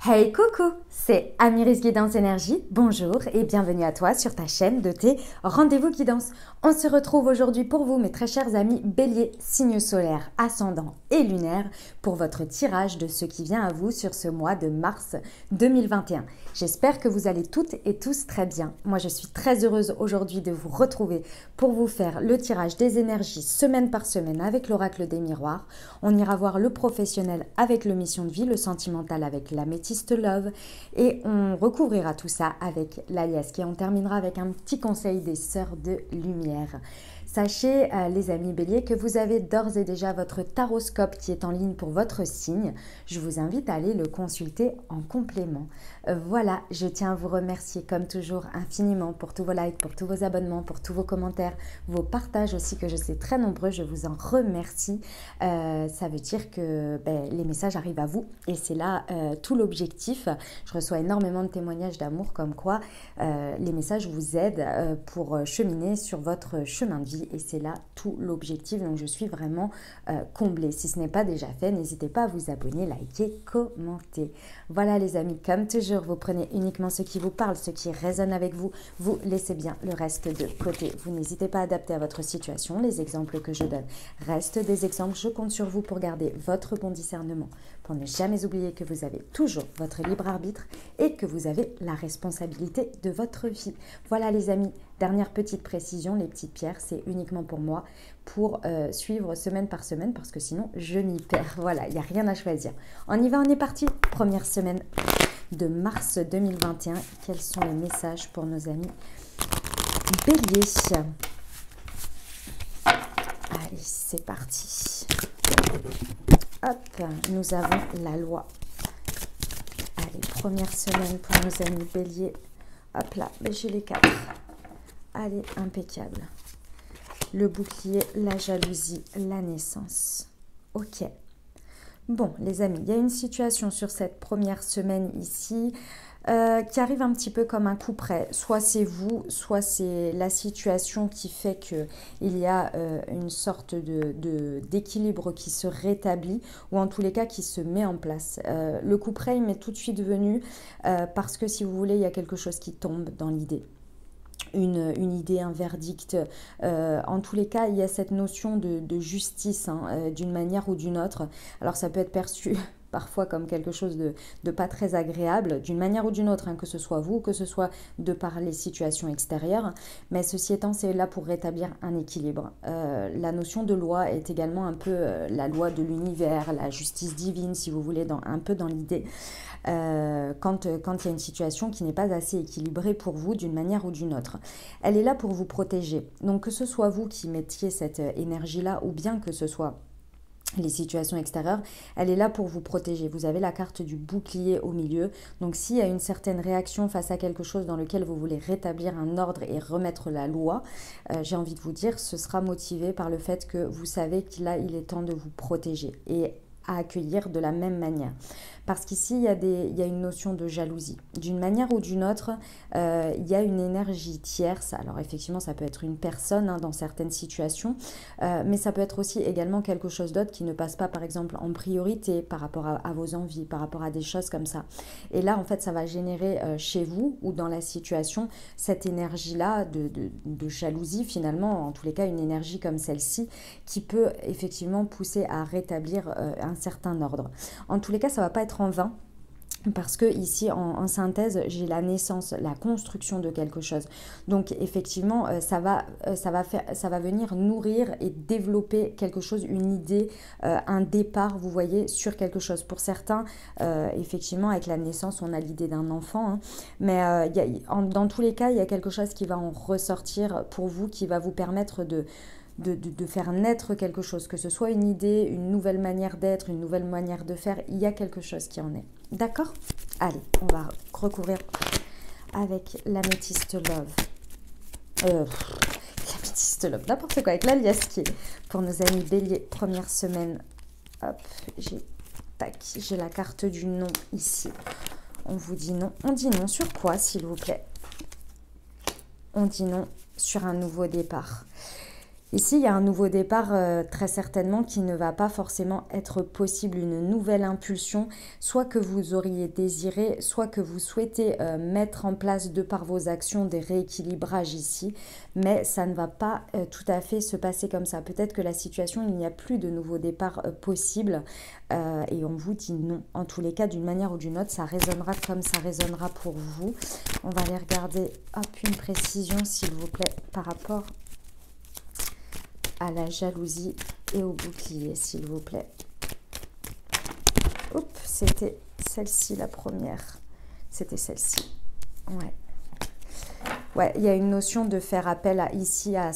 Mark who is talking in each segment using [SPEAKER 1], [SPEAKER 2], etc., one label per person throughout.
[SPEAKER 1] Hey coucou, c'est Amiris Guidance Énergie, bonjour et bienvenue à toi sur ta chaîne de tes rendez-vous guidance. On se retrouve aujourd'hui pour vous mes très chers amis Bélier, signe solaire, ascendant et lunaire pour votre tirage de ce qui vient à vous sur ce mois de mars 2021. J'espère que vous allez toutes et tous très bien. Moi je suis très heureuse aujourd'hui de vous retrouver pour vous faire le tirage des énergies semaine par semaine avec l'oracle des miroirs. On ira voir le professionnel avec le mission de vie, le sentimental avec l'améthyste Love et on recouvrira tout ça avec l'alias et on terminera avec un petit conseil des sœurs de lumière. Sachez les amis béliers que vous avez d'ores et déjà votre taroscope qui est en ligne pour votre signe. Je vous invite à aller le consulter en complément. Voilà, je tiens à vous remercier comme toujours infiniment pour tous vos likes, pour tous vos abonnements, pour tous vos commentaires, vos partages aussi que je sais très nombreux, je vous en remercie. Ça veut dire que les messages arrivent à vous et c'est là tout l'objectif. Je reçois énormément de témoignages d'amour comme quoi les messages vous aident pour cheminer sur votre chemin de vie. Et c'est là tout l'objectif, donc je suis vraiment comblée. Si ce n'est pas déjà fait, n'hésitez pas à vous abonner, liker, commenter. Voilà les amis, comme toujours, vous prenez uniquement ce qui vous parle, ce qui résonne avec vous, vous laissez bien le reste de côté. Vous n'hésitez pas à adapter à votre situation, les exemples que je donne restent des exemples, je compte sur vous pour garder votre bon discernement, pour ne jamais oublier que vous avez toujours votre libre arbitre et que vous avez la responsabilité de votre vie. Voilà les amis, dernière petite précision, les petites pierres, c'est uniquement pour moi, pour suivre semaine par semaine, parce que sinon je m'y perds. Voilà, il n'y a rien à choisir. On y va, on est parti. Première semaine de mars 2021. Quels sont les messages pour nos amis béliers? Allez, c'est parti. Hop, nous avons la loi. Allez, première semaine pour nos amis béliers. Hop là, j'ai les 4. Allez, impeccable. Le bouclier, la jalousie, la naissance. Ok. Bon, les amis, il y a une situation sur cette première semaine ici qui arrive un petit peu comme un coup près. Soit c'est vous, soit c'est la situation qui fait qu'il y a une sorte d'équilibre qui se rétablit ou en tous les cas qui se met en place. Le coup près, il m'est tout de suite venu parce que si vous voulez, il y a quelque chose qui tombe dans l'idée. Une idée, un verdict. En tous les cas, il y a cette notion de justice d'une manière ou d'une autre. Alors ça peut être perçu parfois comme quelque chose de pas très agréable, d'une manière ou d'une autre, que ce soit vous, que ce soit de par les situations extérieures. Mais ceci étant, c'est là pour rétablir un équilibre. La notion de loi est également un peu la loi de l'univers, la justice divine, si vous voulez, un peu dans l'idée. Quand il y a une situation qui n'est pas assez équilibrée pour vous d'une manière ou d'une autre. Elle est là pour vous protéger. Donc que ce soit vous qui mettiez cette énergie-là ou bien que ce soit les situations extérieures, elle est là pour vous protéger. Vous avez la carte du bouclier au milieu. Donc s'il y a une certaine réaction face à quelque chose dans lequel vous voulez rétablir un ordre et remettre la loi, j'ai envie de vous dire, ce sera motivé par le fait que vous savez qu'il est temps de vous protéger et à accueillir de la même manière. Parce qu'ici, il y a une notion de jalousie. D'une manière ou d'une autre, il y a une énergie tierce. Alors effectivement, ça peut être une personne dans certaines situations, mais ça peut être aussi également quelque chose d'autre qui ne passe pas, par exemple, en priorité par rapport à vos envies, par rapport à des choses comme ça. Et là, en fait, ça va générer chez vous ou dans la situation cette énergie-là de jalousie, finalement, en tous les cas, une énergie comme celle-ci qui peut effectivement pousser à rétablir un certain ordre. En tous les cas, ça ne va pas être en vain. Parce que ici, en synthèse, j'ai la naissance, la construction de quelque chose. Donc, effectivement, ça va venir nourrir et développer quelque chose, une idée, un départ, vous voyez, sur quelque chose. Pour certains, effectivement, avec la naissance, on a l'idée d'un enfant. Mais dans tous les cas, il y a quelque chose qui va en ressortir pour vous, qui va vous permettre de faire naître quelque chose, que ce soit une idée, une nouvelle manière d'être, une nouvelle manière de faire, il y a quelque chose qui en est. D'accord? Allez, on va recouvrir avec l'améthyste love. L'améthyste love, n'importe quoi, avec l'alias qui est pour nos amis béliers, première semaine. Hop, j'ai la carte du non ici. On vous dit non. On dit non sur quoi, s'il vous plaît? On dit non sur un nouveau départ. Ici, il y a un nouveau départ très certainement qui ne va pas forcément être possible, une nouvelle impulsion, soit que vous auriez désiré, soit que vous souhaitez mettre en place de par vos actions des rééquilibrages ici, mais ça ne va pas tout à fait se passer comme ça. Peut-être que la situation, il n'y a plus de nouveau départ possible et on vous dit non. En tous les cas, d'une manière ou d'une autre, ça résonnera comme ça résonnera pour vous. On va aller regarder, hop, une précision s'il vous plaît par rapport à la jalousie et au bouclier, s'il vous plaît. Oups, c'était celle-ci la première. C'était celle-ci. Ouais. Ouais, il y a une notion de faire appel ici à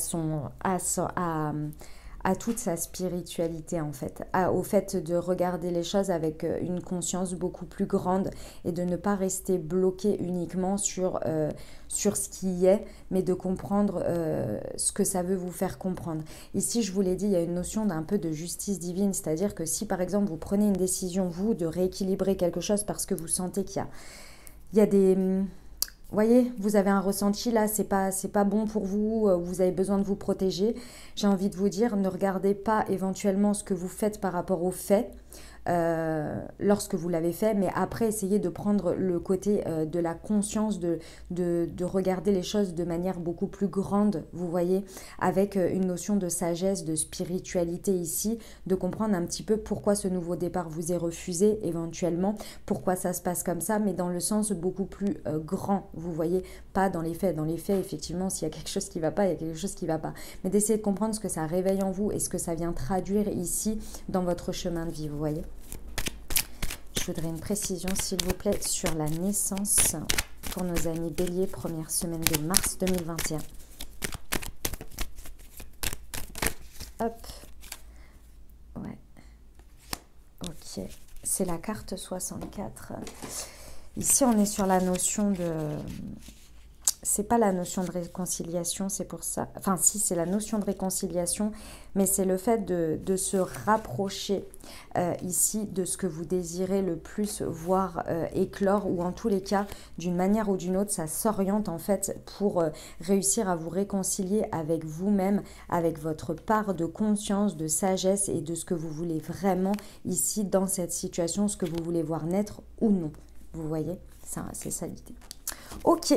[SPEAKER 1] toute sa spiritualité en fait, au fait de regarder les choses avec une conscience beaucoup plus grande et de ne pas rester bloqué uniquement sur ce qui est, mais de comprendre ce que ça veut vous faire comprendre. Ici, je vous l'ai dit, il y a une notion d'un peu de justice divine, c'est-à-dire que si par exemple vous prenez une décision, vous, de rééquilibrer quelque chose parce que vous sentez qu'il y a des... voyez, vous avez un ressenti là, c'est pas bon pour vous, vous avez besoin de vous protéger. J'ai envie de vous dire, ne regardez pas éventuellement ce que vous faites par rapport aux faits lorsque vous l'avez fait, mais après essayez de prendre le côté de la conscience, de regarder les choses de manière beaucoup plus grande, vous voyez, avec une notion de sagesse, de spiritualité ici, de comprendre un petit peu pourquoi ce nouveau départ vous est refusé éventuellement, pourquoi ça se passe comme ça, mais dans le sens beaucoup plus grand, vous voyez, pas dans les faits. Dans les faits, effectivement, s'il y a quelque chose qui ne va pas, il y a quelque chose qui ne va pas. Mais d'essayer de comprendre ce que ça réveille en vous et ce que ça vient traduire ici dans votre chemin de vie, vous voyez. Je voudrais une précision, s'il vous plaît, sur la naissance pour nos amis béliers, première semaine de mars 2021. Hop. Ouais. Ok. C'est la carte 64. Ici, on est sur la notion de... C'est pas la notion de réconciliation, c'est pour ça... Enfin, si, c'est la notion de réconciliation, mais c'est le fait de se rapprocher ici de ce que vous désirez le plus voir éclore, ou en tous les cas, d'une manière ou d'une autre, ça s'oriente en fait pour réussir à vous réconcilier avec vous-même, avec votre part de conscience, de sagesse et de ce que vous voulez vraiment ici dans cette situation, ce que vous voulez voir naître ou non. Vous voyez, c'est ça l'idée. Ok.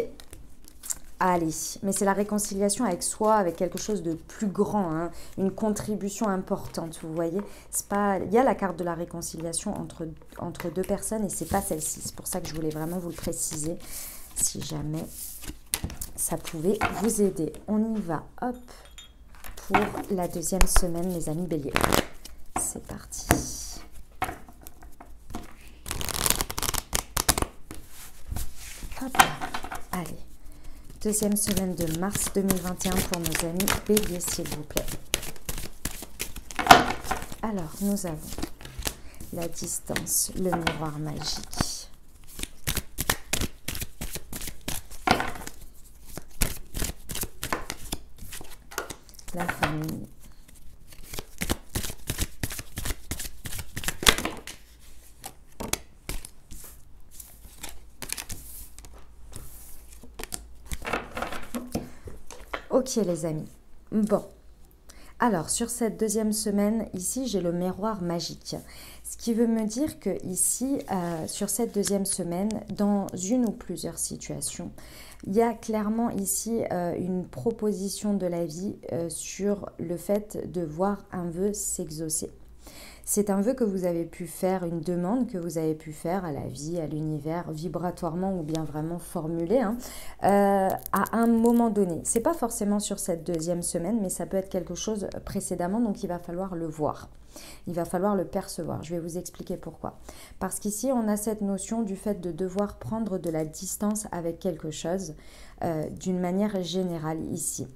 [SPEAKER 1] Allez, mais c'est la réconciliation avec soi, avec quelque chose de plus grand, hein, une contribution importante, vous voyez. C'est pas, il y a la carte de la réconciliation entre deux personnes et c'est pas celle-ci. C'est pour ça que je voulais vraiment vous le préciser, si jamais ça pouvait vous aider. On y va, hop, pour la deuxième semaine, mes amis béliers. C'est parti. Hop là, allez. Deuxième semaine de mars 2021 pour nos amis béliers, s'il vous plaît. Alors, nous avons la distance, le miroir magique. La famille. Ok les amis, bon, alors sur cette deuxième semaine, ici j'ai le miroir magique, ce qui veut me dire que ici, sur cette deuxième semaine, dans une ou plusieurs situations, il y a clairement ici une proposition de la vie sur le fait de voir un vœu s'exaucer. C'est un vœu que vous avez pu faire, une demande que vous avez pu faire à la vie, à l'univers, vibratoirement ou bien vraiment formulée, hein, à un moment donné. C'est pas forcément sur cette deuxième semaine, mais ça peut être quelque chose précédemment, donc il va falloir le voir. Il va falloir le percevoir. Je vais vous expliquer pourquoi. Parce qu'ici, on a cette notion du fait de devoir prendre de la distance avec quelque chose d'une manière générale ici.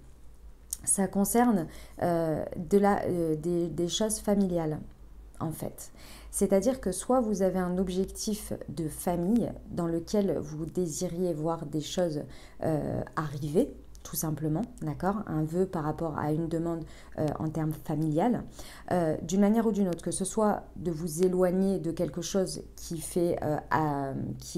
[SPEAKER 1] Ça concerne des choses familiales. En fait, c'est-à-dire que soit vous avez un objectif de famille dans lequel vous désiriez voir des choses arriver, tout simplement, d'accord? Un vœu par rapport à une demande en termes familial, d'une manière ou d'une autre, que ce soit de vous éloigner de quelque chose qui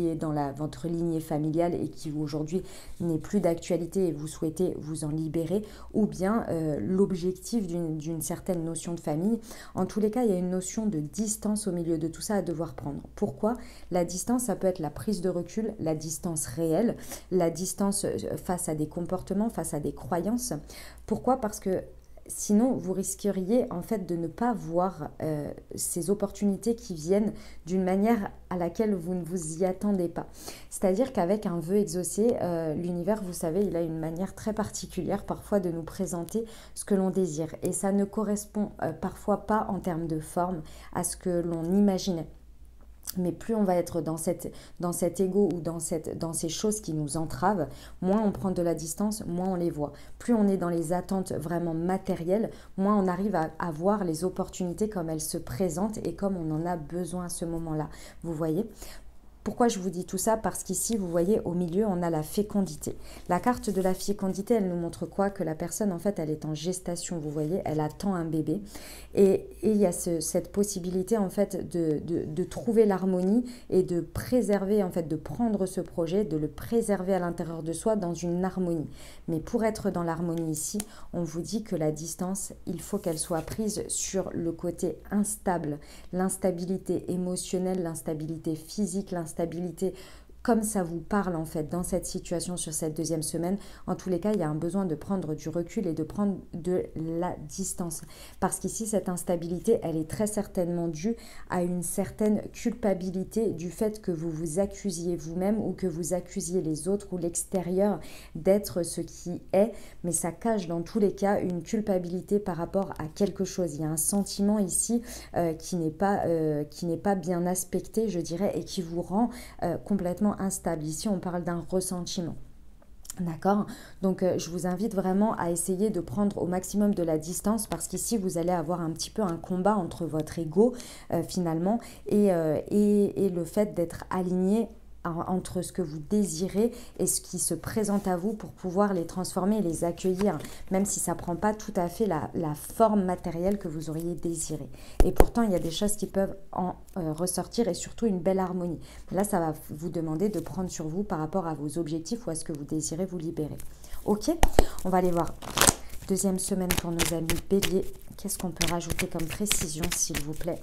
[SPEAKER 1] est dans votre lignée familiale et qui aujourd'hui n'est plus d'actualité et vous souhaitez vous en libérer, ou bien l'objectif d'une certaine notion de famille. En tous les cas, il y a une notion de distance au milieu de tout ça à devoir prendre. Pourquoi? La distance, ça peut être la prise de recul, la distance réelle, la distance face à des comportements, face à des croyances. Pourquoi? Parce que sinon, vous risqueriez en fait de ne pas voir ces opportunités qui viennent d'une manière à laquelle vous ne vous y attendez pas. C'est-à-dire qu'avec un vœu exaucé, l'univers, vous savez, il a une manière très particulière parfois de nous présenter ce que l'on désire. Et ça ne correspond parfois pas en termes de forme à ce que l'on imaginait. Mais plus on va être dans cet ego ou dans ces choses qui nous entravent, moins on prend de la distance, moins on les voit. Plus on est dans les attentes vraiment matérielles, moins on arrive à voir les opportunités comme elles se présentent et comme on en a besoin à ce moment-là. Vous voyez ? Pourquoi je vous dis tout ça? Parce qu'ici, vous voyez, au milieu, on a la fécondité. La carte de la fécondité, elle nous montre quoi? Que la personne, en fait, elle est en gestation, vous voyez, elle attend un bébé. Et il y a cette possibilité, en fait, de trouver l'harmonie et de préserver, en fait, de prendre ce projet, de le préserver à l'intérieur de soi dans une harmonie. Mais pour être dans l'harmonie ici, on vous dit que la distance, il faut qu'elle soit prise sur le côté instable, l'instabilité émotionnelle, l'instabilité physique, l'instabilité, comme ça vous parle en fait dans cette situation sur cette deuxième semaine. En tous les cas, il y a un besoin de prendre du recul et de prendre de la distance. Parce qu'ici, cette instabilité, elle est très certainement due à une certaine culpabilité du fait que vous vous accusiez vous-même ou que vous accusiez les autres ou l'extérieur d'être ce qui est. Mais ça cache dans tous les cas une culpabilité par rapport à quelque chose. Il y a un sentiment ici qui n'est pas bien aspecté, je dirais, et qui vous rend complètement instable. Ici, on parle d'un ressentiment. D'accord? Donc, je vous invite vraiment à essayer de prendre au maximum de la distance parce qu'ici, vous allez avoir un petit peu un combat entre votre ego, finalement, et le fait d'être aligné entre ce que vous désirez et ce qui se présente à vous pour pouvoir les transformer et les accueillir, même si ça ne prend pas tout à fait la forme matérielle que vous auriez désirée. Et pourtant, il y a des choses qui peuvent en ressortir et surtout une belle harmonie. Là, ça va vous demander de prendre sur vous par rapport à vos objectifs ou à ce que vous désirez vous libérer. Ok? On va aller voir. Deuxième semaine pour nos amis Bélier. Qu'est-ce qu'on peut rajouter comme précision, s'il vous plaît,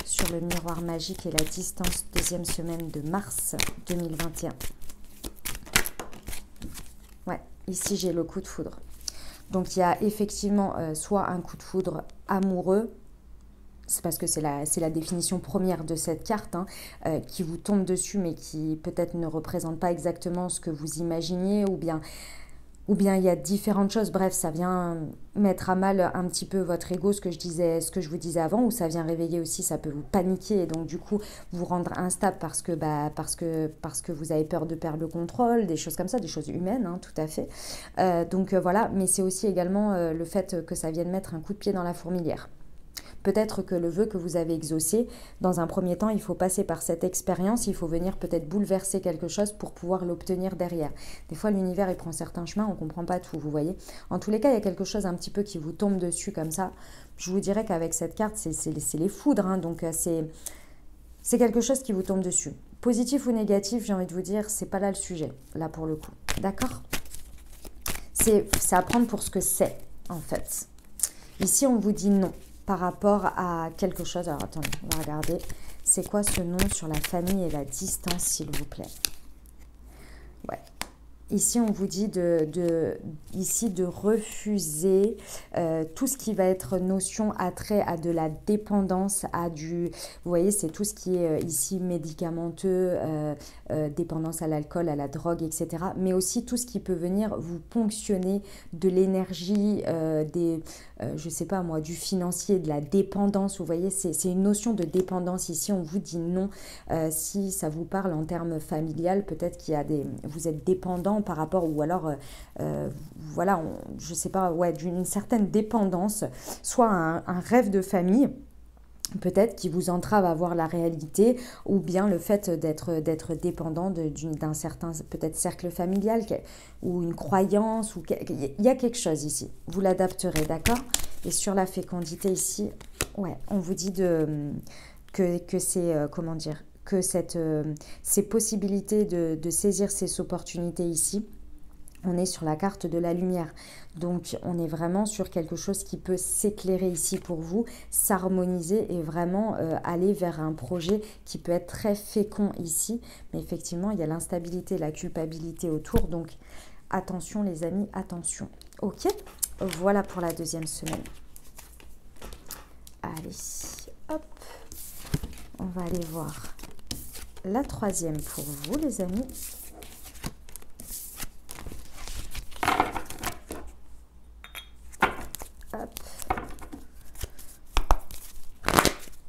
[SPEAKER 1] sur le miroir magique et la distance, deuxième semaine de mars 2021. Ouais, ici j'ai le coup de foudre. Donc il y a effectivement soit un coup de foudre amoureux, c'est parce que c'est la définition première de cette carte, hein, qui vous tombe dessus mais qui peut-être ne représente pas exactement ce que vous imaginiez, ou bien il y a différentes choses. Bref, ça vient mettre à mal un petit peu votre ego, ce que je vous disais avant, ou ça vient réveiller aussi, ça peut vous paniquer et donc du coup vous rendre instable parce que vous avez peur de perdre le contrôle, des choses comme ça, des choses humaines, hein, tout à fait. Donc voilà, mais c'est aussi également le fait que ça vienne mettre un coup de pied dans la fourmilière. Peut-être que le vœu que vous avez exaucé, dans un premier temps, il faut passer par cette expérience, il faut venir peut-être bouleverser quelque chose pour pouvoir l'obtenir derrière. Des fois, l'univers, il prend certains chemins, on ne comprend pas tout, vous voyez. En tous les cas, il y a quelque chose un petit peu qui vous tombe dessus comme ça. Je vous dirais qu'avec cette carte, c'est les foudres, hein, donc c'est quelque chose qui vous tombe dessus. Positif ou négatif, j'ai envie de vous dire, c'est pas là le sujet, là pour le coup. D'accord? C'est à prendre pour ce que c'est, en fait. Ici, on vous dit non par rapport à quelque chose. Alors, attendez, on va regarder. C'est quoi ce nom sur la famille et la distance, s'il vous plaît? Ouais. Ici, on vous dit de refuser tout ce qui va être notion attrait à de la dépendance, à du... Vous voyez, c'est tout ce qui est ici médicamenteux, dépendance à l'alcool, à la drogue, etc. Mais aussi tout ce qui peut venir vous ponctionner de l'énergie, je sais pas moi, du financier, de la dépendance. Vous voyez, c'est une notion de dépendance. Ici, on vous dit non. Si ça vous parle en termes familial, peut-être qu'il y a vous êtes dépendant par rapport, ou alors voilà, je sais pas, ouais, d'une certaine dépendance, soit un rêve de famille, peut-être qui vous entrave à voir la réalité, ou bien le fait d'être dépendant d'un certain peut-être cercle familial ou une croyance, ou il y a quelque chose ici. Vous l'adapterez, d'accord? Et sur la fécondité ici, ouais, on vous dit que c'est, comment dire, que ces possibilités de saisir ces opportunités ici, on est sur la carte de la lumière. Donc, on est vraiment sur quelque chose qui peut s'éclairer ici pour vous, s'harmoniser et vraiment aller vers un projet qui peut être très fécond ici. Mais effectivement, il y a l'instabilité, la culpabilité autour. Donc, attention les amis, attention. Ok, voilà pour la deuxième semaine. Allez, hop. On va aller voir la troisième pour vous les amis.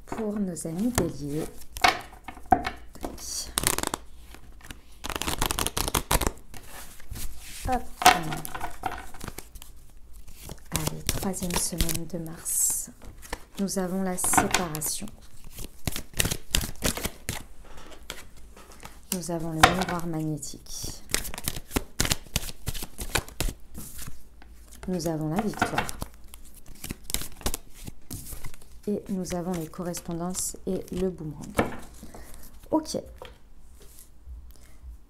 [SPEAKER 1] Pour nos amis béliers. Hop. Allez, troisième semaine de mars. Nous avons la séparation. Nous avons le miroir magnétique. Nous avons la victoire. Et nous avons les correspondances et le boomerang. Ok.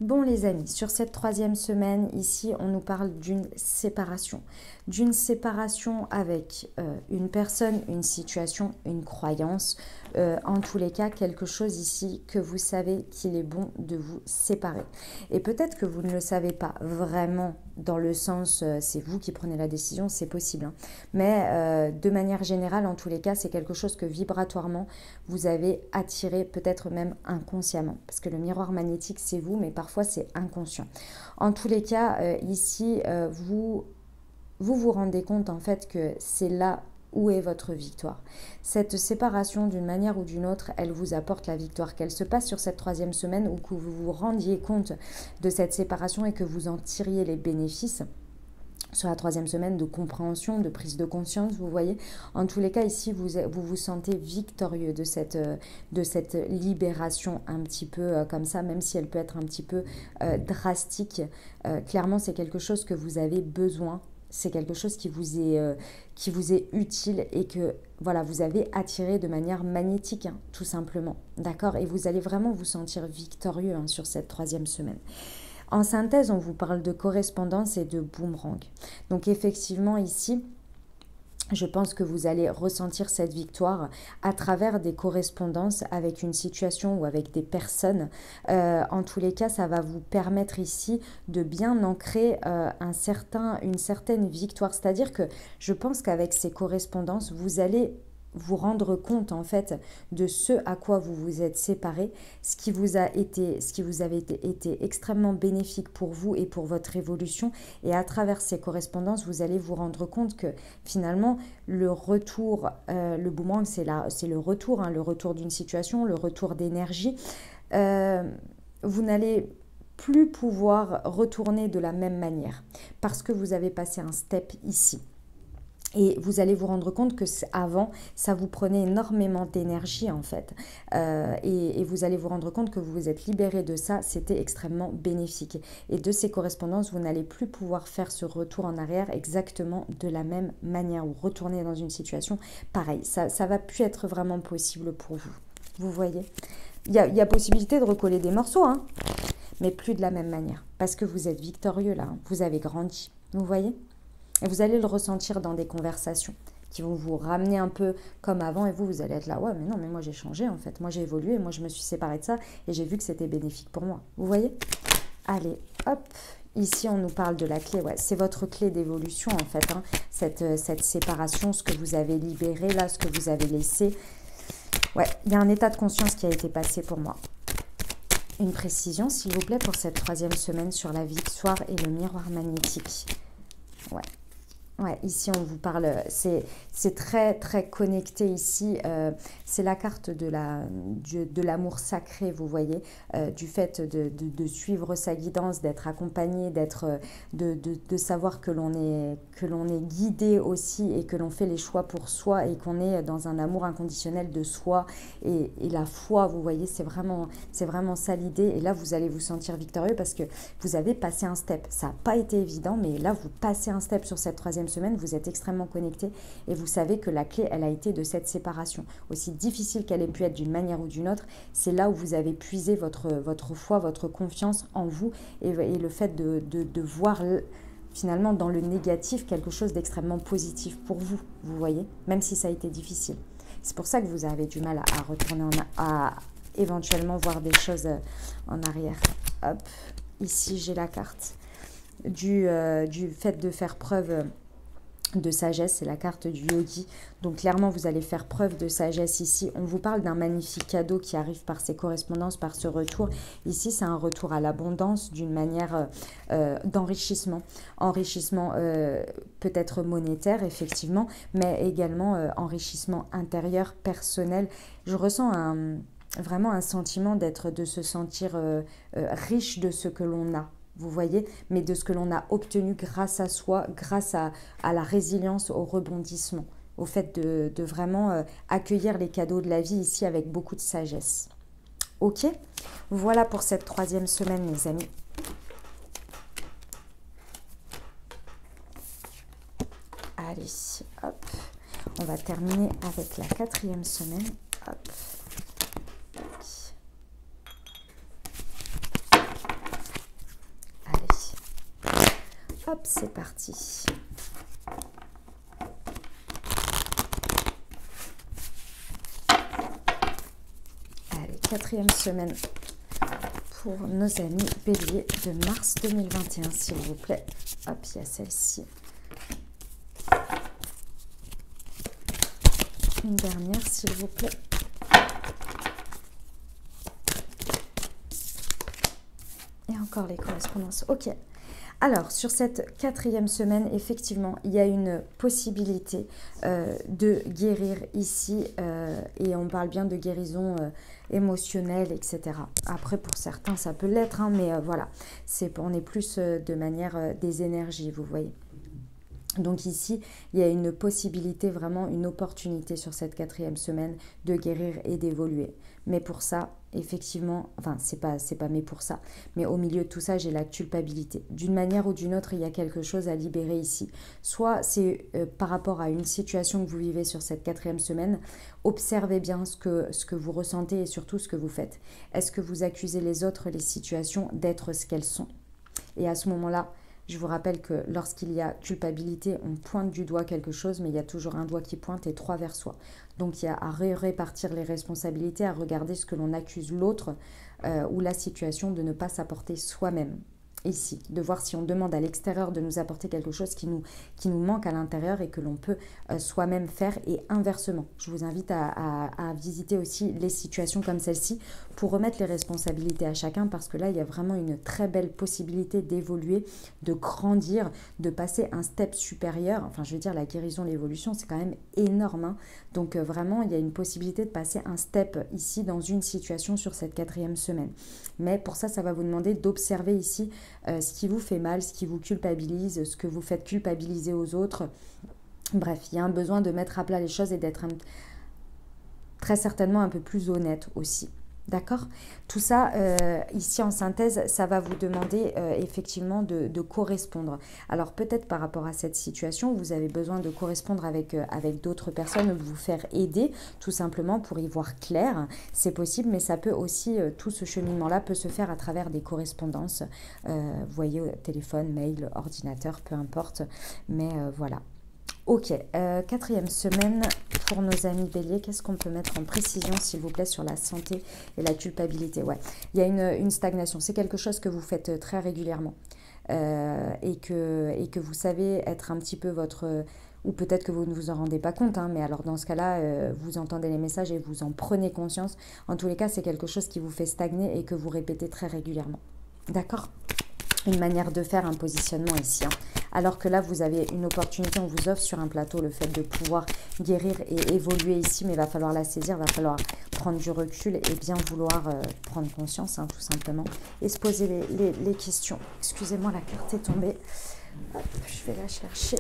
[SPEAKER 1] Bon les amis, sur cette troisième semaine, ici, on nous parle d'une séparation. D'une séparation avec une personne, une situation, une croyance. En tous les cas, quelque chose ici que vous savez qu'il est bon de vous séparer. Et peut-être que vous ne le savez pas vraiment dans le sens, c'est vous qui prenez la décision, c'est possible. Hein. Mais de manière générale, en tous les cas, c'est quelque chose que vibratoirement, vous avez attiré, peut-être même inconsciemment. Parce que le miroir magnétique, c'est vous, mais parfois c'est inconscient. En tous les cas, ici, vous rendez compte en fait que c'est là où est votre victoire. Cette séparation d'une manière ou d'une autre, elle vous apporte la victoire. Qu'elle se passe sur cette troisième semaine ou que vous vous rendiez compte de cette séparation et que vous en tiriez les bénéfices sur la troisième semaine de compréhension, de prise de conscience, vous voyez. En tous les cas, ici, vous vous sentez victorieux de cette libération un petit peu comme ça, même si elle peut être un petit peu drastique. Clairement, c'est quelque chose que vous avez besoin. C'est quelque chose qui vous est utile et que voilà, vous avez attiré de manière magnétique, hein, tout simplement. D'accord? Et vous allez vraiment vous sentir victorieux hein, sur cette troisième semaine. En synthèse, on vous parle de correspondance et de boomerang. Donc effectivement, ici, je pense que vous allez ressentir cette victoire à travers des correspondances avec une situation ou avec des personnes. En tous les cas, ça va vous permettre ici de bien ancrer une certaine victoire. C'est-à-dire que je pense qu'avec ces correspondances, vous allez vous rendre compte en fait de ce à quoi vous vous êtes séparés, ce qui vous avait été extrêmement bénéfique pour vous et pour votre évolution, et à travers ces correspondances vous allez vous rendre compte que finalement le retour, le boomerang c'est le retour, hein, le retour d'une situation, le retour d'énergie, vous n'allez plus pouvoir retourner de la même manière parce que vous avez passé un step ici. Et vous allez vous rendre compte que avant, ça vous prenait énormément d'énergie en fait. Et vous allez vous rendre compte que vous vous êtes libéré de ça, c'était extrêmement bénéfique. Et de ces correspondances, vous n'allez plus pouvoir faire ce retour en arrière exactement de la même manière ou retourner dans une situation pareille. Ça va plus être vraiment possible pour vous. Vous voyez ? Il y a possibilité de recoller des morceaux, hein, mais plus de la même manière. Parce que vous êtes victorieux là, hein, vous avez grandi. Vous voyez ? Et vous allez le ressentir dans des conversations qui vont vous ramener un peu comme avant et vous allez être là, ouais mais non mais moi j'ai changé en fait, moi j'ai évolué, moi je me suis séparée de ça et j'ai vu que c'était bénéfique pour moi. Vous voyez? Allez, hop, ici on nous parle de la clé, ouais, c'est votre clé d'évolution en fait, hein, cette séparation, ce que vous avez libéré là, ce que vous avez laissé. Ouais, il y a un état de conscience qui a été passé pour moi. Une précision s'il vous plaît pour cette troisième semaine sur la victoire et le miroir magnétique. Ouais. Ouais, ici on vous parle, c'est très très connecté ici, c'est la carte de l'amour sacré, vous voyez, du fait de suivre sa guidance, d'être accompagné, de savoir que l'on est guidé aussi et que l'on fait les choix pour soi et qu'on est dans un amour inconditionnel de soi et la foi, vous voyez, c'est vraiment ça l'idée. Et là vous allez vous sentir victorieux parce que vous avez passé un step, ça n'a pas été évident, mais là vous passez un step sur cette troisième semaine, vous êtes extrêmement connecté et vous savez que la clé, elle a été de cette séparation. Aussi difficile qu'elle ait pu être d'une manière ou d'une autre, c'est là où vous avez puisé votre foi, votre confiance en vous et le fait de voir finalement dans le négatif quelque chose d'extrêmement positif pour vous, vous voyez, même si ça a été difficile. C'est pour ça que vous avez du mal à retourner, à éventuellement voir des choses en arrière. Hop, ici j'ai la carte du fait de faire preuve de sagesse, c'est la carte du yogi. Donc clairement, vous allez faire preuve de sagesse ici. On vous parle d'un magnifique cadeau qui arrive par ces correspondances, par ce retour. Ici, c'est un retour à l'abondance d'une manière d'enrichissement. Enrichissement peut-être monétaire, effectivement, mais également enrichissement intérieur, personnel. Je ressens vraiment un sentiment de se sentir riche de ce que l'on a. Vous voyez, mais de ce que l'on a obtenu grâce à soi, grâce à la résilience, au rebondissement, au fait de vraiment accueillir les cadeaux de la vie ici avec beaucoup de sagesse. Ok, voilà pour cette troisième semaine, mes amis. Allez, hop, on va terminer avec la quatrième semaine. Hop. Hop, c'est parti. Allez, quatrième semaine pour nos amis béliers de mars 2021, s'il vous plaît. Hop, il y a celle-ci. Une dernière, s'il vous plaît. Et encore les correspondances. Ok. Alors, sur cette quatrième semaine, effectivement, il y a une possibilité de guérir ici, et on parle bien de guérison émotionnelle, etc. Après, pour certains, ça peut l'être, hein, mais voilà, on est plus de manière des énergies, vous voyez. Donc ici, il y a une possibilité, vraiment une opportunité sur cette quatrième semaine de guérir et d'évoluer. Mais pour ça, effectivement, enfin, c'est pas mais pour ça, mais au milieu de tout ça, j'ai la culpabilité. D'une manière ou d'une autre, il y a quelque chose à libérer ici. Soit c'est par rapport à une situation que vous vivez sur cette quatrième semaine, observez bien ce que vous ressentez et surtout ce que vous faites. Est-ce que vous accusez les autres, les situations, d'être ce qu'elles sont? Et à ce moment-là, je vous rappelle que lorsqu'il y a culpabilité, on pointe du doigt quelque chose, mais il y a toujours un doigt qui pointe et trois vers soi. Donc il y a à répartir les responsabilités, à regarder ce que l'on accuse l'autre ou la situation de ne pas s'apporter soi-même. Ici, de voir si on demande à l'extérieur de nous apporter quelque chose qui nous manque à l'intérieur et que l'on peut soi-même faire, et inversement. Je vous invite à visiter aussi les situations comme celle-ci pour remettre les responsabilités à chacun, parce que là, il y a vraiment une très belle possibilité d'évoluer, de grandir, de passer un step supérieur. Enfin, je veux dire, la guérison, l'évolution, c'est quand même énorme, hein. Donc vraiment, il y a une possibilité de passer un step ici dans une situation sur cette quatrième semaine. Mais pour ça, ça va vous demander d'observer ici ce qui vous fait mal, ce qui vous culpabilise, ce que vous faites culpabiliser aux autres. Bref, il y a un besoin de mettre à plat les choses et d'être très certainement un peu plus honnête aussi. D'accord? Tout ça, ici en synthèse, ça va vous demander effectivement de correspondre. Alors peut-être par rapport à cette situation, vous avez besoin de correspondre avec d'autres personnes ou de vous faire aider, tout simplement pour y voir clair. C'est possible, mais ça peut aussi, tout ce cheminement-là peut se faire à travers des correspondances. Vous voyez, téléphone, mail, ordinateur, peu importe. Mais voilà. Ok, quatrième semaine pour nos amis béliers. Qu'est-ce qu'on peut mettre en précision, s'il vous plaît, sur la santé et la culpabilité? Ouais, il y a une stagnation. C'est quelque chose que vous faites très régulièrement et que vous savez être un petit peu votre... Ou peut-être que vous ne vous en rendez pas compte, hein, mais alors dans ce cas-là, vous entendez les messages et vous en prenez conscience. En tous les cas, c'est quelque chose qui vous fait stagner et que vous répétez très régulièrement. D'accord? Une manière de faire un positionnement ici, hein. alors que là, vous avez une opportunité, on vous offre sur un plateau le fait de pouvoir guérir et évoluer ici, mais il va falloir la saisir, il va falloir prendre du recul et bien vouloir prendre conscience, hein, tout simplement, et se poser les questions. Excusez-moi, la carte est tombée. Hop, je vais la chercher.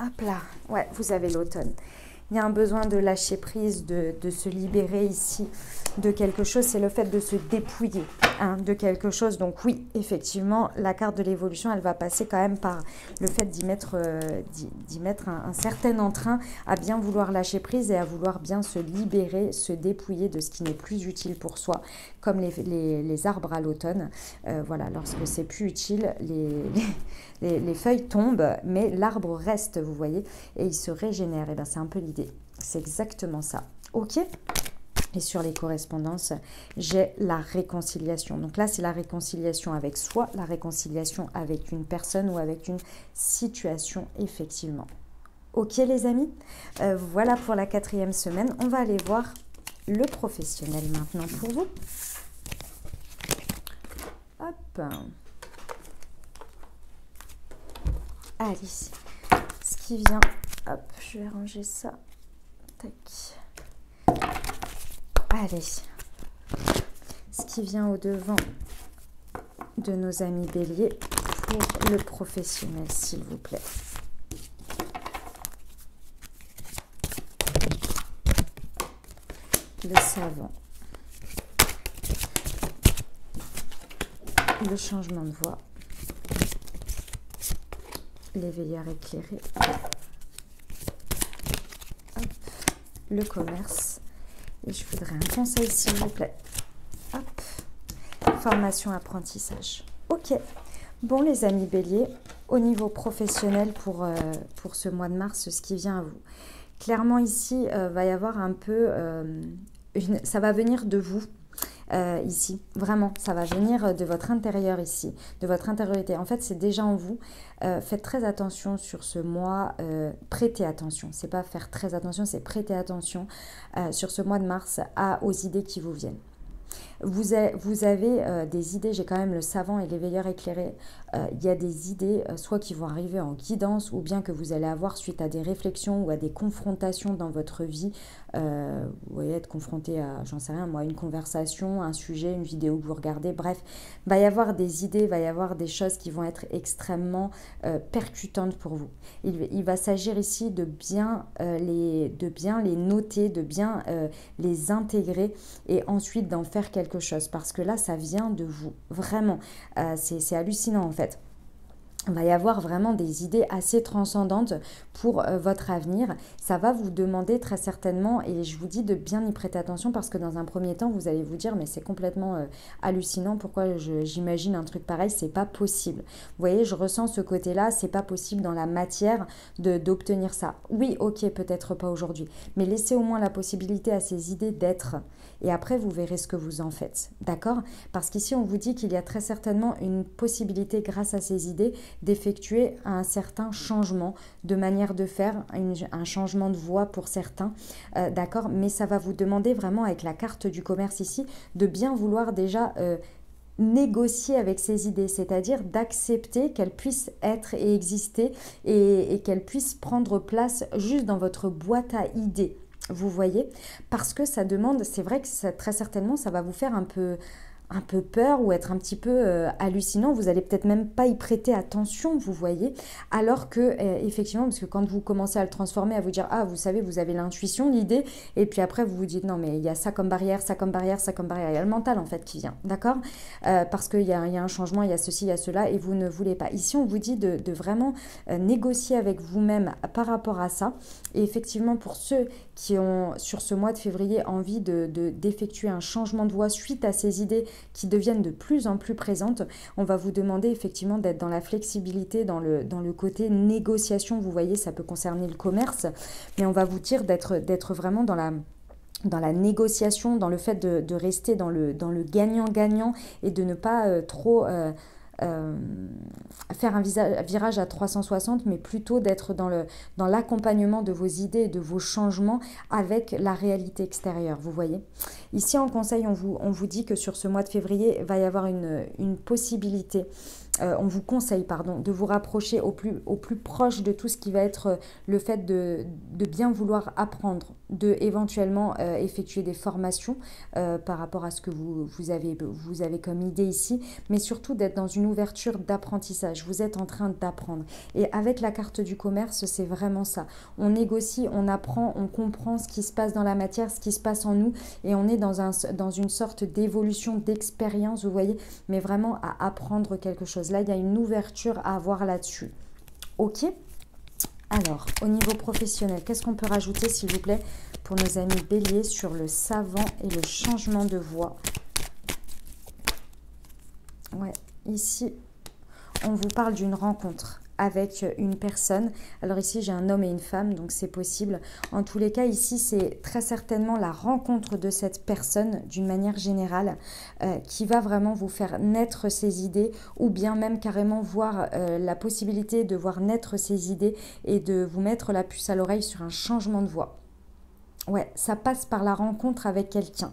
[SPEAKER 1] Hop là, ouais, vous avez l'automne. Il y a un besoin de lâcher prise, de se libérer ici de quelque chose. C'est le fait de se dépouiller hein, de quelque chose. Donc oui, effectivement, la carte de l'évolution, elle va passer quand même par le fait d'y mettre un certain entrain à bien vouloir lâcher prise et à vouloir bien se libérer, se dépouiller de ce qui n'est plus utile pour soi, comme les arbres à l'automne. Voilà, lorsque c'est plus utile, les feuilles tombent, mais l'arbre reste, vous voyez, et il se régénère. Et bien, c'est un peu l'idée. C'est exactement ça. Ok ? Et sur les correspondances, j'ai la réconciliation. Donc là, c'est la réconciliation avec soi, la réconciliation avec une personne ou avec une situation, effectivement. Ok, les amis ? Voilà pour la 4e semaine. On va aller voir le professionnel maintenant pour vous. Hop. Allez, ce qui vient, hop, je vais ranger ça, tac, allez, ce qui vient au devant de nos amis béliers pour le professionnel, s'il vous plaît. Le savant, le changement de voix, l'éveilleur éclairé, hop, le commerce, et je voudrais un conseil s'il vous plaît, hop, formation apprentissage. Ok, bon les amis béliers, au niveau professionnel pour ce mois de mars, ce qui vient à vous. Clairement ici, va y avoir un peu, ça va venir de vous. Ici, vraiment, ça va venir de votre intérieur ici, de votre intériorité. En fait, c'est déjà en vous. Faites très attention sur ce mois, prêtez attention. C'est pas faire très attention, c'est prêter attention sur ce mois de mars aux idées qui vous viennent. Vous avez des idées, j'ai quand même le savant et l'éveilleur éclairé. Il y a des idées, soit qui vont arriver en guidance, ou bien que vous allez avoir suite à des réflexions ou à des confrontations dans votre vie. Vous voyez, être confronté à, j'en sais rien, moi, une conversation, un sujet, une vidéo que vous regardez. Bref, il va y avoir des idées, il va y avoir des choses qui vont être extrêmement percutantes pour vous. Il va s'agir ici de bien les noter, de bien les intégrer et ensuite d'en faire quelque chose, parce que là ça vient de vous, vraiment, c'est hallucinant en fait. Il va y avoir vraiment des idées assez transcendantes pour votre avenir. Ça va vous demander très certainement, et je vous dis de bien y prêter attention, parce que dans un premier temps, vous allez vous dire, mais c'est complètement hallucinant, pourquoi j'imagine un truc pareil, c'est pas possible. Vous voyez, je ressens ce côté-là, c'est pas possible dans la matière d'obtenir ça. Oui, ok, peut-être pas aujourd'hui, mais laissez au moins la possibilité à ces idées d'être. Et après, vous verrez ce que vous en faites, d'accord ? Parce qu'ici, on vous dit qu'il y a très certainement une possibilité, grâce à ces idées, d'effectuer un certain changement de manière de faire, un changement de voie pour certains, d'accord ? Mais ça va vous demander vraiment, avec la carte du commerce ici, de bien vouloir déjà négocier avec ces idées, c'est-à-dire d'accepter qu'elles puissent être et exister et qu'elles puissent prendre place juste dans votre boîte à idées. Vous voyez, parce que ça demande, c'est vrai que ça, très certainement, ça va vous faire un peu peur ou être un petit peu hallucinant. Vous allez peut-être même pas y prêter attention, vous voyez. Alors que, effectivement, parce que quand vous commencez à le transformer, à vous dire, ah, vous savez, vous avez l'intuition, l'idée, et puis après, vous vous dites, non, mais il y a ça comme barrière, ça comme barrière, ça comme barrière. Il y a le mental, en fait, qui vient, d'accord ? Parce qu'il y a un changement, il y a ceci, il y a cela, et vous ne voulez pas. Ici, on vous dit de vraiment négocier avec vous-même par rapport à ça. Et effectivement, pour ceux qui ont, sur ce mois de février, envie d'effectuer un changement de voie suite à ces idées qui deviennent de plus en plus présentes, on va vous demander effectivement d'être dans la flexibilité, dans le côté négociation. Vous voyez, ça peut concerner le commerce, mais on va vous dire d'être vraiment dans la négociation, dans le fait de rester dans le gagnant-gagnant et de ne pas trop faire un virage à 360, mais plutôt d'être dans l'accompagnement de vos idées et de vos changements avec la réalité extérieure, vous voyez. Ici, en conseil, on vous dit que sur ce mois de février, il va y avoir une possibilité, on vous conseille, pardon, de vous rapprocher au plus proche de tout ce qui va être le fait de bien vouloir apprendre, de éventuellement effectuer des formations par rapport à ce que vous avez comme idée ici, mais surtout d'être dans une ouverture d'apprentissage. Vous êtes en train d'apprendre. Et avec la carte du commerce, c'est vraiment ça. On négocie, on apprend, on comprend ce qui se passe dans la matière, ce qui se passe en nous, et on est dans une sorte d'évolution, d'expérience, vous voyez, mais vraiment à apprendre quelque chose. Là, il y a une ouverture à avoir là-dessus. Ok ? Alors, au niveau professionnel, qu'est-ce qu'on peut rajouter, s'il vous plaît, pour nos amis béliers sur le savant et le changement de voix? Ouais, ici, on vous parle d'une rencontre avec une personne. Alors ici, j'ai un homme et une femme, donc c'est possible. En tous les cas, ici, c'est très certainement la rencontre de cette personne, d'une manière générale, qui va vraiment vous faire naître ces idées, ou bien même carrément voir la possibilité de voir naître ces idées et de vous mettre la puce à l'oreille sur un changement de voix. Ouais, ça passe par la rencontre avec quelqu'un.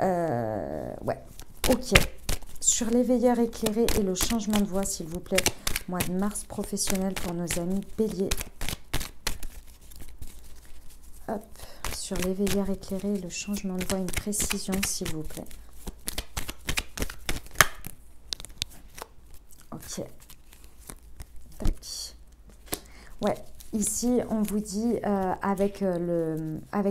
[SPEAKER 1] Ouais, ok. Sur les veilleurs éclairés et le changement de voix, s'il vous plaît. Mois de mars professionnel pour nos amis béliers. Hop, sur les veilleurs éclairés et le changement de voix, une précision, s'il vous plaît. Ok. Tac. Ouais. Ici, on vous dit avec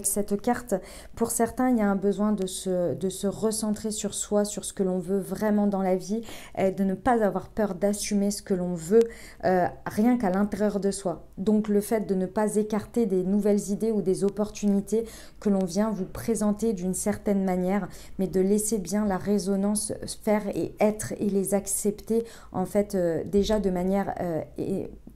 [SPEAKER 1] cette carte, pour certains, il y a un besoin de se recentrer sur soi, sur ce que l'on veut vraiment dans la vie, et de ne pas avoir peur d'assumer ce que l'on veut rien qu'à l'intérieur de soi. Donc, le fait de ne pas écarter des nouvelles idées ou des opportunités que l'on vient vous présenter d'une certaine manière, mais de laisser bien la résonance faire et être et les accepter, en fait, déjà de manière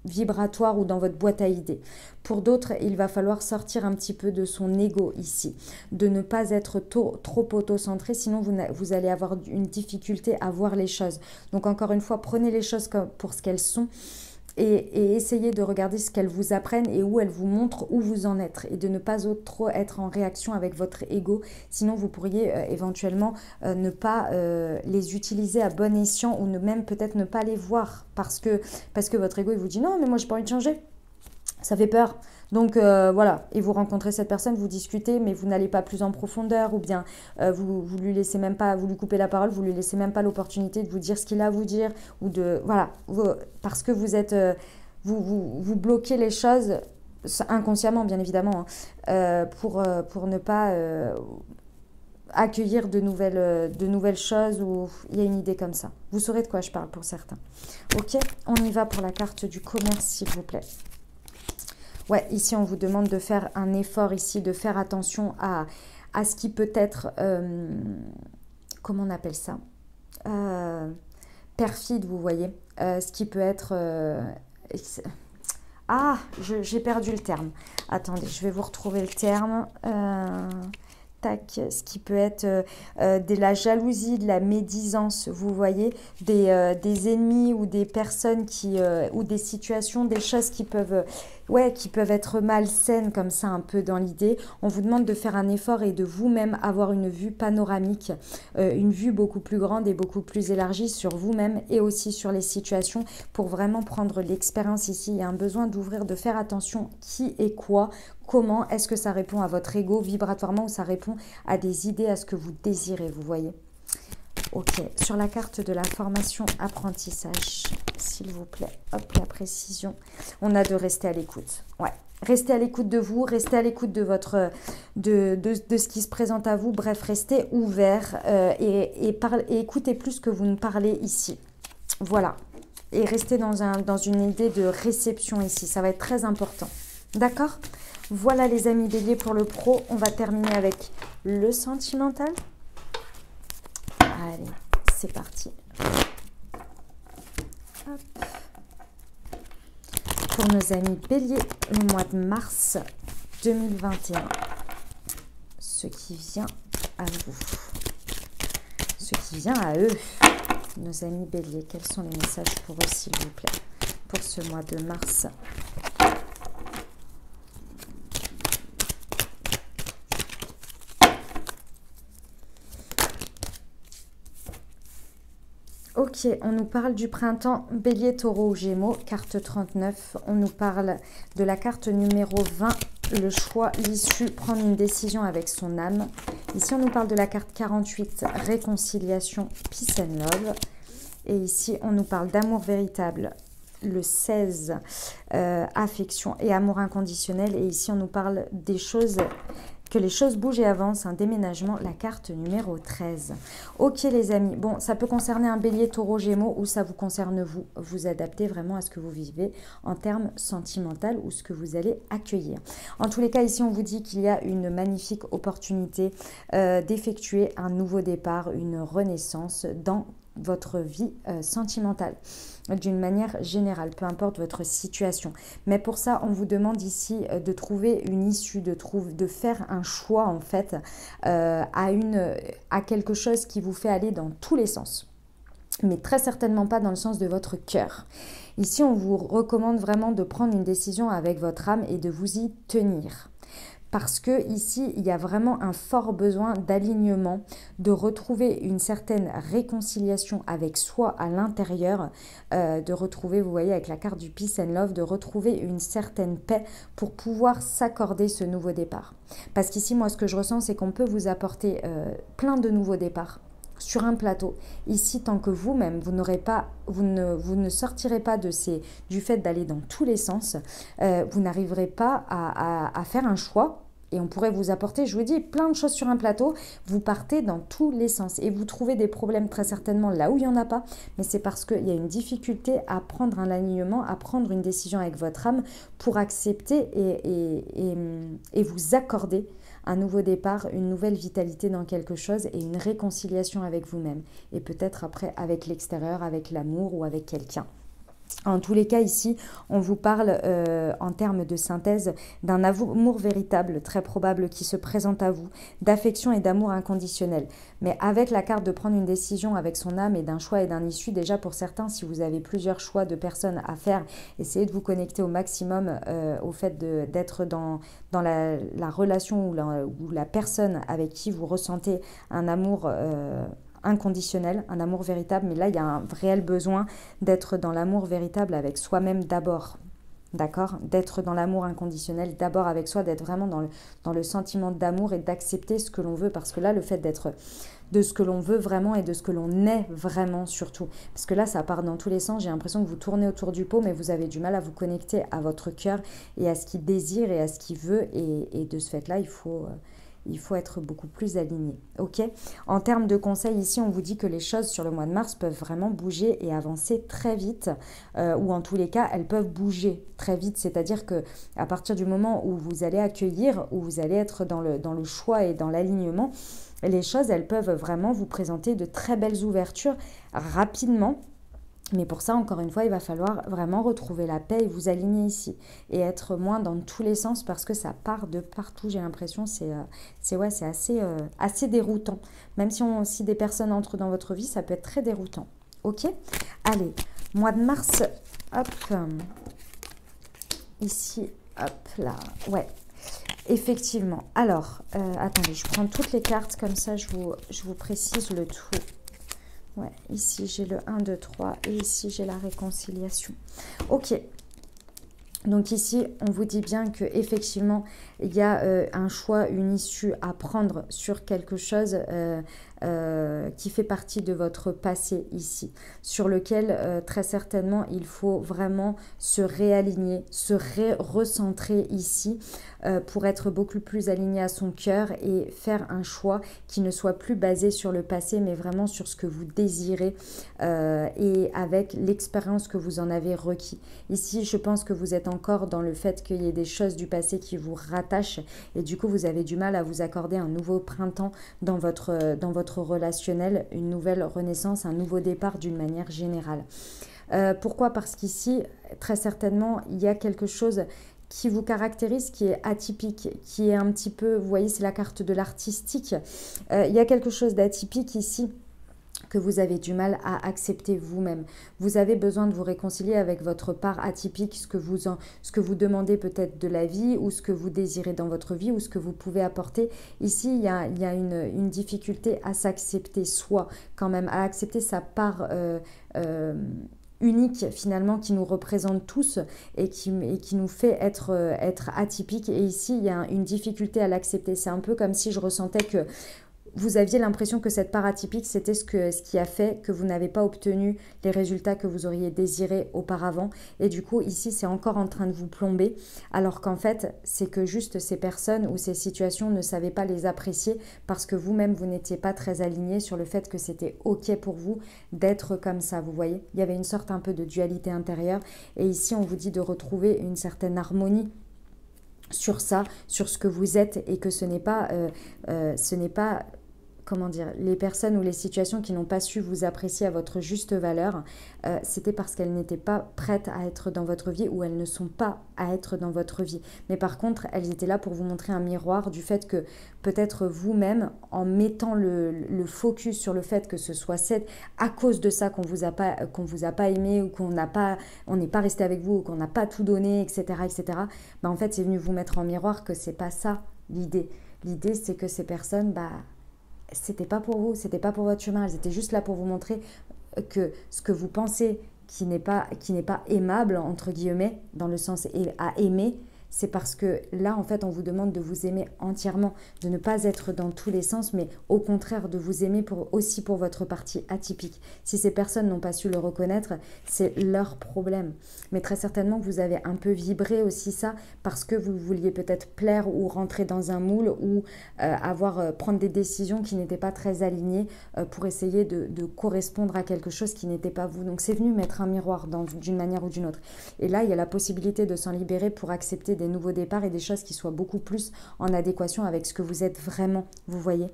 [SPEAKER 1] vibratoire ou dans votre boîte à idées. Pour d'autres, il va falloir sortir un petit peu de son ego ici, de ne pas être trop auto-centré, sinon vous allez avoir une difficulté à voir les choses. Donc encore une fois, prenez les choses pour ce qu'elles sont et essayez de regarder ce qu'elles vous apprennent et où elles vous montrent où vous en êtes, et de ne pas trop être en réaction avec votre ego, sinon vous pourriez éventuellement ne pas les utiliser à bon escient, ou même peut-être ne pas les voir parce que votre ego il vous dit non mais moi j'ai pas envie de changer, ça fait peur. Donc voilà, et vous rencontrez cette personne, vous discutez, mais vous n'allez pas plus en profondeur, ou bien vous lui laissez même pas, vous lui coupez la parole, vous lui laissez même pas l'opportunité de vous dire ce qu'il a à vous dire, ou de voilà, parce que vous êtes, vous bloquez les choses inconsciemment, bien évidemment, hein, pour ne pas accueillir de nouvelles choses, ou il y a une idée comme ça. Vous saurez de quoi je parle pour certains. Ok, on y va pour la carte du commerce, s'il vous plaît. Ouais, ici, on vous demande de faire un effort ici, de faire attention à ce qui peut être, comment on appelle ça, perfide, vous voyez. Ce qui peut être... j'ai perdu le terme. Attendez, je vais vous retrouver le terme. Tac, ce qui peut être de la jalousie, de la médisance, vous voyez, des ennemis ou des personnes ou des situations, des choses qui peuvent être malsaines comme ça, un peu dans l'idée. On vous demande de faire un effort et de vous-même avoir une vue panoramique, une vue beaucoup plus grande et beaucoup plus élargie sur vous-même et aussi sur les situations, pour vraiment prendre l'expérience ici. Il y a un besoin d'ouvrir, de faire attention qui est quoi, comment, est-ce que ça répond à votre ego vibratoirement, ou ça répond à des idées, à ce que vous désirez, vous voyez. Ok, sur la carte de la formation apprentissage, s'il vous plaît, hop, la précision, on a de rester à l'écoute. Ouais, restez à l'écoute de vous, restez à l'écoute de ce qui se présente à vous, bref, restez ouvert et écoutez plus que vous ne parlez ici. Voilà, et restez dans une idée de réception ici, ça va être très important. D'accord ? Voilà les amis béliers pour le pro. On va terminer avec le sentimental. Allez, c'est parti. Hop. Pour nos amis béliers, le mois de mars 2021. Ce qui vient à vous. Ce qui vient à eux. nos amis béliers, quels sont les messages pour eux, s'il vous plaît, pour ce mois de mars? Ok, on nous parle du printemps bélier, taureau ou gémeaux, carte 39. On nous parle de la carte numéro 20, le choix, l'issue, prendre une décision avec son âme. Ici, on nous parle de la carte 48, réconciliation, peace and love. Et ici, on nous parle d'amour véritable, le 16, affection et amour inconditionnel. Et ici, on nous parle des choses... que les choses bougent et avancent, un déménagement, la carte numéro 13. Ok les amis, bon, ça peut concerner un bélier, taureau, gémeaux ou ça vous concerne vous. Vous adaptez vraiment à ce que vous vivez en termes sentimental ou ce que vous allez accueillir. En tous les cas, ici, on vous dit qu'il y a une magnifique opportunité d'effectuer un nouveau départ, une renaissance dans votre vie sentimentale d'une manière générale, peu importe votre situation. Mais pour ça, on vous demande ici de trouver une issue, de faire un choix en fait à quelque chose qui vous fait aller dans tous les sens. Mais très certainement pas dans le sens de votre cœur. Ici, on vous recommande vraiment de prendre une décision avec votre âme et de vous y tenir. Parce que ici, il y a vraiment un fort besoin d'alignement, de retrouver une certaine réconciliation avec soi à l'intérieur, de retrouver, vous voyez avec la carte du Peace and Love, de retrouver une certaine paix pour pouvoir s'accorder ce nouveau départ. Parce qu'ici, moi, ce que je ressens, c'est qu'on peut vous apporter plein de nouveaux départs sur un plateau. Ici, tant que vous-même, vous ne sortirez pas du fait d'aller dans tous les sens, vous n'arriverez pas à faire un choix. Et on pourrait vous apporter, je vous dis, plein de choses sur un plateau. Vous partez dans tous les sens. Et vous trouvez des problèmes très certainement là où il n'y en a pas. Mais c'est parce qu'il y a une difficulté à prendre un alignement, à prendre une décision avec votre âme pour accepter et vous accorder un nouveau départ, une nouvelle vitalité dans quelque chose et une réconciliation avec vous-même. Et peut-être après avec l'extérieur, avec l'amour ou avec quelqu'un. En tous les cas, ici, on vous parle en termes de synthèse d'un amour véritable, très probable, qui se présente à vous, d'affection et d'amour inconditionnel. Mais avec la carte de prendre une décision avec son âme et d'un choix et d'un issue, déjà pour certains, si vous avez plusieurs choix de personnes à faire, essayez de vous connecter au maximum au fait d'être dans la relation ou la personne avec qui vous ressentez un amour inconditionnel, un amour véritable, mais là il y a un réel besoin d'être dans l'amour véritable avec soi-même d'abord, d'accord, d'être dans l'amour inconditionnel d'abord avec soi, d'être vraiment dans le sentiment d'amour et d'accepter ce que l'on veut, parce que là le fait d'être de ce que l'on veut vraiment et de ce que l'on est vraiment surtout, parce que là ça part dans tous les sens, j'ai l'impression que vous tournez autour du pot mais vous avez du mal à vous connecter à votre cœur et à ce qu'il désire et à ce qu'il veut, et de ce fait là il faut être beaucoup plus aligné. Ok. En termes de conseils, ici, on vous dit que les choses sur le mois de mars peuvent vraiment bouger et avancer très vite, ou en tous les cas, elles peuvent bouger très vite. C'est-à-dire que à partir du moment où vous allez accueillir, où vous allez être dans le choix et dans l'alignement, les choses, elles peuvent vraiment vous présenter de très belles ouvertures rapidement. Mais pour ça, encore une fois, il va falloir vraiment retrouver la paix et vous aligner ici. Et être moins dans tous les sens parce que ça part de partout, j'ai l'impression. C'est assez déroutant. Même si des personnes entrent dans votre vie, ça peut être très déroutant. Ok? Allez, mois de mars, hop. Ici, hop là. Ouais, effectivement. Alors, attendez, je prends toutes les cartes comme ça, je vous précise le tout. Ouais, ici j'ai le 1, 2, 3 et ici j'ai la réconciliation. Ok, donc ici on vous dit bien que effectivement il y a un choix, une issue à prendre sur quelque chose qui fait partie de votre passé ici, sur lequel très certainement il faut vraiment se réaligner, se recentrer ici pour être beaucoup plus aligné à son cœur et faire un choix qui ne soit plus basé sur le passé mais vraiment sur ce que vous désirez et avec l'expérience que vous en avez requis. Ici je pense que vous êtes encore dans le fait qu'il y ait des choses du passé qui vous rattachent et du coup vous avez du mal à vous accorder un nouveau printemps dans votre relationnel, une nouvelle renaissance, un nouveau départ d'une manière générale. Pourquoi? Parce qu'ici, très certainement, il y a quelque chose qui vous caractérise, qui est atypique, qui est un petit peu, vous voyez, c'est la carte de l'artistique. Il y a quelque chose d'atypique ici que vous avez du mal à accepter vous-même. Vous avez besoin de vous réconcilier avec votre part atypique, ce que vous demandez peut-être de la vie ou ce que vous désirez dans votre vie ou ce que vous pouvez apporter. Ici, il y a une difficulté à s'accepter soi quand même, à accepter sa part unique finalement qui nous représente tous et qui nous fait être atypique. Et ici, il y a une difficulté à l'accepter. C'est un peu comme si je ressentais que vous aviez l'impression que cette part atypique, c'était ce qui a fait que vous n'avez pas obtenu les résultats que vous auriez désirés auparavant. Et du coup, ici, c'est encore en train de vous plomber. Alors qu'en fait, c'est que juste ces personnes ou ces situations ne savaient pas les apprécier parce que vous-même, vous n'étiez pas très aligné sur le fait que c'était OK pour vous d'être comme ça. Vous voyez, il y avait une sorte un peu de dualité intérieure. Et ici, on vous dit de retrouver une certaine harmonie sur ça, sur ce que vous êtes et que ce n'est pas comment dire, les personnes ou les situations qui n'ont pas su vous apprécier à votre juste valeur, c'était parce qu'elles n'étaient pas prêtes à être dans votre vie ou elles ne sont pas à être dans votre vie. Mais par contre, elles étaient là pour vous montrer un miroir du fait que peut-être vous-même, en mettant le focus sur le fait que ce soit à cause de ça qu'on vous a pas aimé ou on n'est pas resté avec vous ou qu'on n'a pas tout donné, etc., etc. Ben en fait, c'est venu vous mettre en miroir que c'est pas ça l'idée. L'idée, c'est que ces personnes, c'était pas pour vous, c'était pas pour votre chemin, elles étaient juste là pour vous montrer que ce que vous pensez qui n'est pas aimable, entre guillemets, dans le sens à aimer, c'est parce que là, en fait, on vous demande de vous aimer entièrement, de ne pas être dans tous les sens, mais au contraire, de vous aimer aussi pour votre partie atypique. Si ces personnes n'ont pas su le reconnaître, c'est leur problème. Mais très certainement, vous avez un peu vibré aussi ça parce que vous vouliez peut-être plaire ou rentrer dans un moule ou prendre des décisions qui n'étaient pas très alignées pour essayer de correspondre à quelque chose qui n'était pas vous. Donc, c'est venu mettre un miroir d'une manière ou d'une autre. Et là, il y a la possibilité de s'en libérer pour accepter des nouveaux départs et des choses qui soient beaucoup plus en adéquation avec ce que vous êtes vraiment, vous voyez.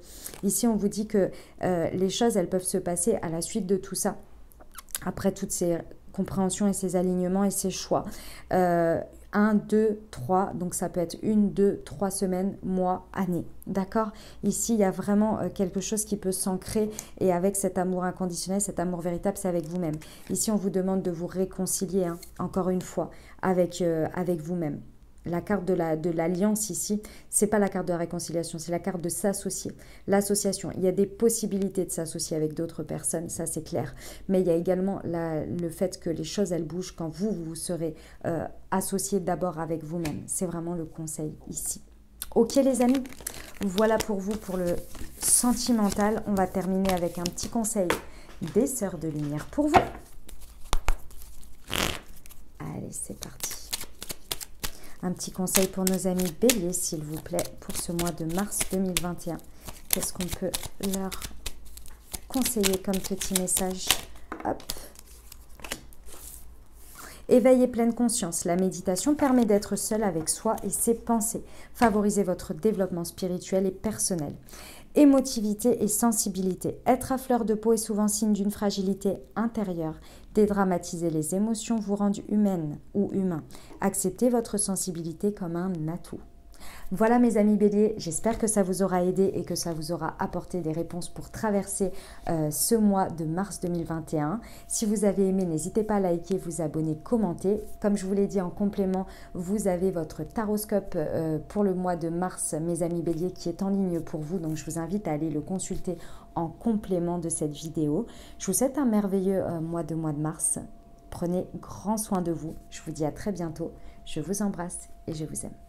[SPEAKER 1] Ici, on vous dit que les choses, elles peuvent se passer à la suite de tout ça, après toutes ces compréhensions et ces alignements et ces choix. 1, 2, 3, donc ça peut être 1, 2, 3 semaines, mois, années, d'accord? Ici, il y a vraiment quelque chose qui peut s'ancrer et avec cet amour inconditionnel, cet amour véritable, c'est avec vous-même. Ici, on vous demande de vous réconcilier, encore une fois, avec vous-même. La carte de l'alliance ici, c'est pas la carte de la réconciliation, c'est la carte de s'associer. L'association, il y a des possibilités de s'associer avec d'autres personnes, ça c'est clair. Mais il y a également le fait que les choses, elles bougent quand vous serez associé d'abord avec vous-même. C'est vraiment le conseil ici. Ok les amis, voilà pour vous pour le sentimental. On va terminer avec un petit conseil des sœurs de lumière pour vous. Allez, c'est parti. Un petit conseil pour nos amis béliers, s'il vous plaît, pour ce mois de mars 2021. Qu'est-ce qu'on peut leur conseiller comme petit message? Hop. Éveil et pleine conscience. La méditation permet d'être seul avec soi et ses pensées. Favorisez votre développement spirituel et personnel. Émotivité et sensibilité. Être à fleur de peau est souvent signe d'une fragilité intérieure. Dédramatiser les émotions vous rend humaine ou humain. Acceptez votre sensibilité comme un atout. Voilà mes amis béliers, j'espère que ça vous aura aidé et que ça vous aura apporté des réponses pour traverser ce mois de mars 2021. Si vous avez aimé, n'hésitez pas à liker, vous abonner, commenter. Comme je vous l'ai dit en complément, vous avez votre taroscope pour le mois de mars, mes amis béliers, qui est en ligne pour vous. Donc je vous invite à aller le consulter en complément de cette vidéo. Je vous souhaite un merveilleux mois de mars. Prenez grand soin de vous. Je vous dis à très bientôt. Je vous embrasse et je vous aime.